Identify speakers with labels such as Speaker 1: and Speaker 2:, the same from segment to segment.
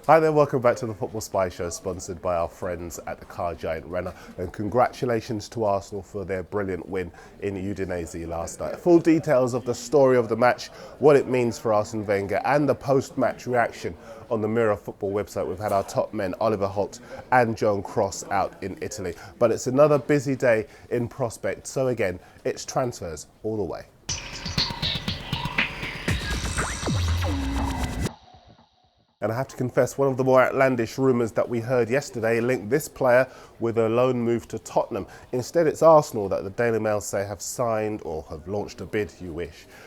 Speaker 1: Hi there, welcome back to the Football Spy Show, sponsored by our friends at the car giant Renault. And congratulations to Arsenal for their brilliant win in Udinese last night. Full details of the story of the match, what it means for Arsene Wenger, and the post-match reaction on the Mirror Football website. We've had our top men, Oliver Holt and Joan Cross, out in Italy. But it's another busy day in prospect, so again, it's transfers all the way. And I have to confess, one of the more outlandish rumours that we heard yesterday linked this player with a loan move to Tottenham. Instead, it's Arsenal that the Daily Mail say have signed, or have launched a bid,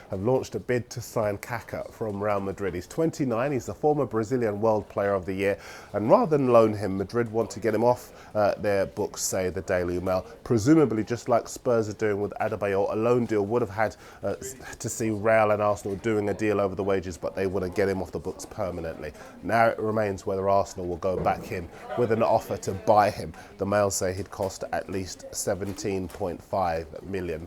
Speaker 1: have launched a bid to sign Kaka from Real Madrid. He's 29, he's the former Brazilian World Player of the Year, and rather than loan him, Madrid want to get him off their books, say the Daily Mail. Presumably, just like Spurs are doing with Adebayor, a loan deal would have had to see Real and Arsenal doing a deal over the wages, but they want to get him off the books permanently. Now it remains whether Arsenal will go back in with an offer to buy him. The Mail say he'd cost at least £17.5 million.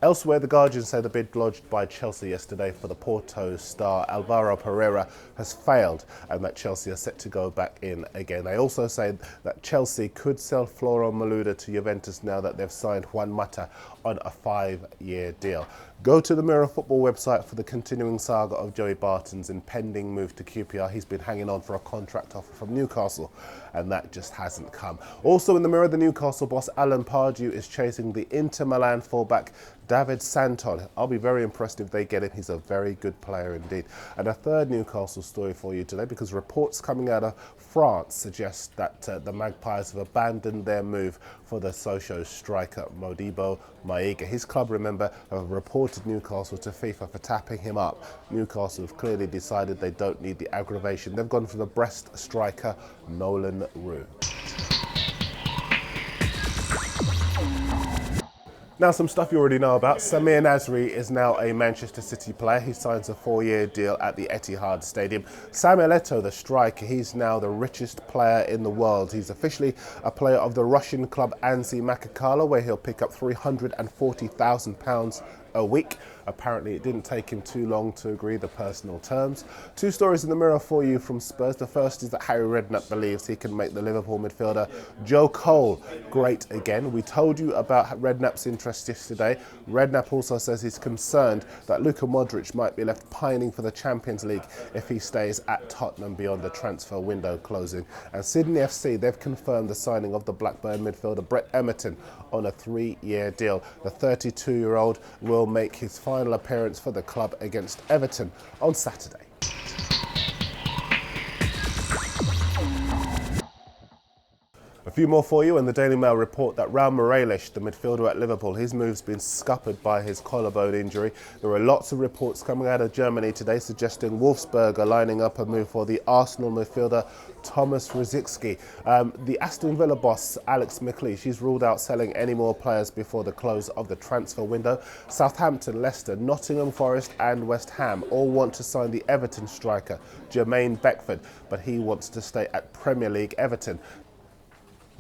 Speaker 1: Elsewhere, the Guardian say the bid lodged by Chelsea yesterday for the Porto star Alvaro Pereira has failed, and that Chelsea are set to go back in again. They also say that Chelsea could sell Florian Malouda to Juventus now that they've signed Juan Mata on a 5-year deal. Go to the Mirror Football website for the continuing saga of Joey Barton's impending move to QPR. He's been hanging on for a contract offer from Newcastle, and that just hasn't come. Also in the Mirror, the Newcastle boss Alan Pardew is chasing the Inter Milan fullback David Santon. I'll be very impressed if they get him. He's a very good player indeed. And a third Newcastle story for you today, because reports coming out of France suggest that the Magpies have abandoned their move for the Sochaux striker Modibo Maiga. His club, remember, have reported Newcastle to FIFA for tapping him up. Newcastle have clearly decided they don't need the aggravation. They've gone for the Brest striker Nolan Roux. Now, some stuff you already know about. Samir Nasri is now a Manchester City player. He signs a 4-year deal at the Etihad Stadium. Samuel Eto'o, the striker, he's now the richest player in the world. He's officially a player of the Russian club Anzi Makakala, where he'll pick up £340,000 a week. Apparently it didn't take him too long to agree the personal terms. Two stories in the Mirror for you from Spurs. The first is that Harry Redknapp believes he can make the Liverpool midfielder Joe Cole great again. We told you about Redknapp's interest yesterday. Redknapp also says he's concerned that Luka Modric might be left pining for the Champions League if he stays at Tottenham beyond the transfer window closing. And Sydney FC, they've confirmed the signing of the Blackburn midfielder Brett Emerton on a 3-year deal. The 32-year-old will make his final appearance for the club against Everton on Saturday. A few more for you, and the Daily Mail report that Raul Morales, the midfielder at Liverpool, his move's been scuppered by his collarbone injury. There are lots of reports coming out of Germany today suggesting Wolfsburg are lining up a move for the Arsenal midfielder Thomas Rosicky. The Aston Villa boss Alex McLeish, she's ruled out selling any more players before the close of the transfer window. Southampton, Leicester, Nottingham Forest and West Ham all want to sign the Everton striker Jermaine Beckford, but he wants to stay at Premier League Everton.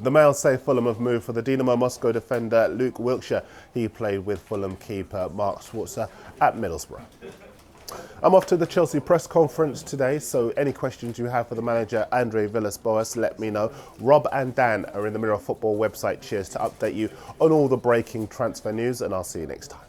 Speaker 1: The Mail say Fulham have moved for the Dinamo Moscow defender Luke Wilkshire. He played with Fulham keeper Mark Schwarzer at Middlesbrough. I'm off to the Chelsea press conference today, so any questions you have for the manager Andre Villas-Boas, let me know. Rob and Dan are in the Mirror Football website. Cheers to update you on all the breaking transfer news, and I'll see you next time.